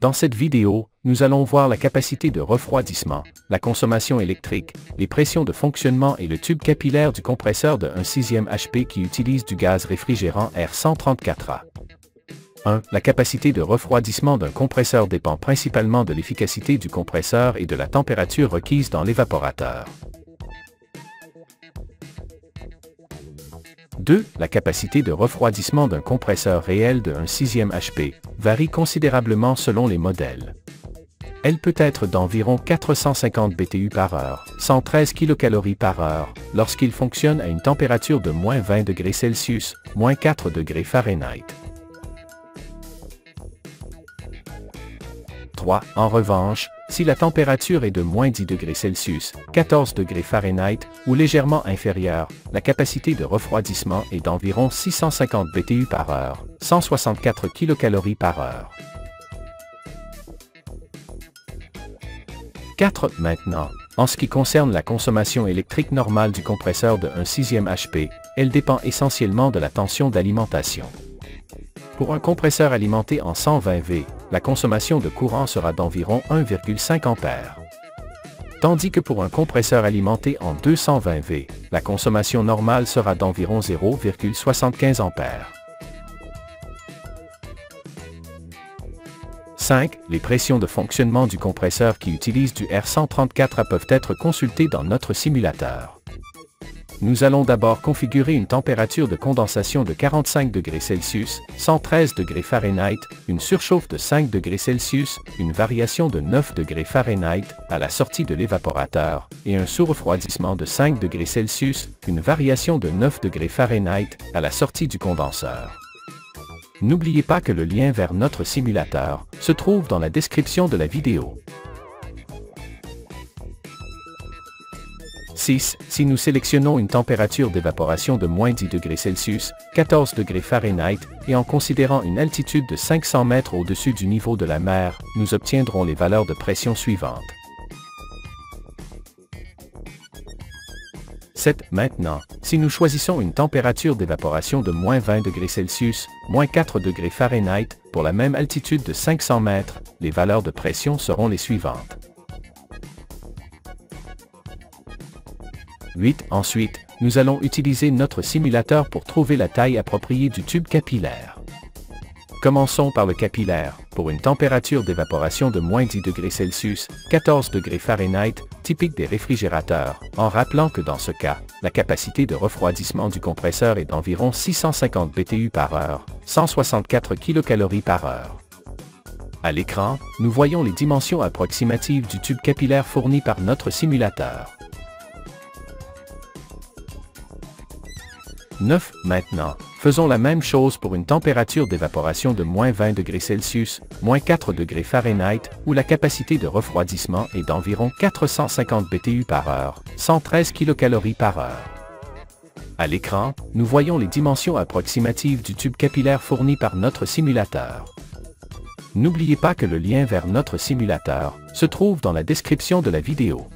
Dans cette vidéo, nous allons voir la capacité de refroidissement, la consommation électrique, les pressions de fonctionnement et le tube capillaire du compresseur de 1/6 HP qui utilise du gaz réfrigérant R134A. 1. La capacité de refroidissement d'un compresseur dépend principalement de l'efficacité du compresseur et de la température requise dans l'évaporateur. 2. La capacité de refroidissement d'un compresseur réel de 1/6 HP varie considérablement selon les modèles. Elle peut être d'environ 450 BTU par heure, 113 kcal par heure, lorsqu'il fonctionne à une température de moins 20 degrés Celsius, moins 4 degrés Fahrenheit. 3. En revanche, si la température est de moins 10 degrés Celsius, 14 degrés Fahrenheit, ou légèrement inférieure, la capacité de refroidissement est d'environ 650 BTU par heure, 164 kcal par heure. 4. Maintenant, en ce qui concerne la consommation électrique normale du compresseur de 1/6 HP, elle dépend essentiellement de la tension d'alimentation. Pour un compresseur alimenté en 120 V, la consommation de courant sera d'environ 1,5 A. Tandis que pour un compresseur alimenté en 220 V, la consommation normale sera d'environ 0,75 A. 5. Les pressions de fonctionnement du compresseur qui utilise du R134A peuvent être consultées dans notre simulateur. Nous allons d'abord configurer une température de condensation de 45 degrés Celsius, 113 degrés Fahrenheit, une surchauffe de 5 degrés Celsius, une variation de 9 degrés Fahrenheit à la sortie de l'évaporateur, et un sous-refroidissement de 5 degrés Celsius, une variation de 9 degrés Fahrenheit à la sortie du condenseur. N'oubliez pas que le lien vers notre simulateur se trouve dans la description de la vidéo. 6. Si nous sélectionnons une température d'évaporation de moins 10 degrés Celsius, 14 degrés Fahrenheit, et en considérant une altitude de 500 mètres au-dessus du niveau de la mer, nous obtiendrons les valeurs de pression suivantes. 7. Maintenant, si nous choisissons une température d'évaporation de moins 20 degrés Celsius, moins 4 degrés Fahrenheit, pour la même altitude de 500 mètres, les valeurs de pression seront les suivantes. 8. Ensuite, nous allons utiliser notre simulateur pour trouver la taille appropriée du tube capillaire. Commençons par le capillaire, pour une température d'évaporation de moins 10 degrés Celsius, 14 degrés Fahrenheit, typique des réfrigérateurs, en rappelant que dans ce cas, la capacité de refroidissement du compresseur est d'environ 650 BTU par heure, 164 kcal par heure. À l'écran, nous voyons les dimensions approximatives du tube capillaire fourni par notre simulateur. 9. Maintenant, faisons la même chose pour une température d'évaporation de moins 20 degrés Celsius, moins 4 degrés Fahrenheit, où la capacité de refroidissement est d'environ 450 BTU par heure, 113 kcal par heure. À l'écran, nous voyons les dimensions approximatives du tube capillaire fourni par notre simulateur. N'oubliez pas que le lien vers notre simulateur se trouve dans la description de la vidéo.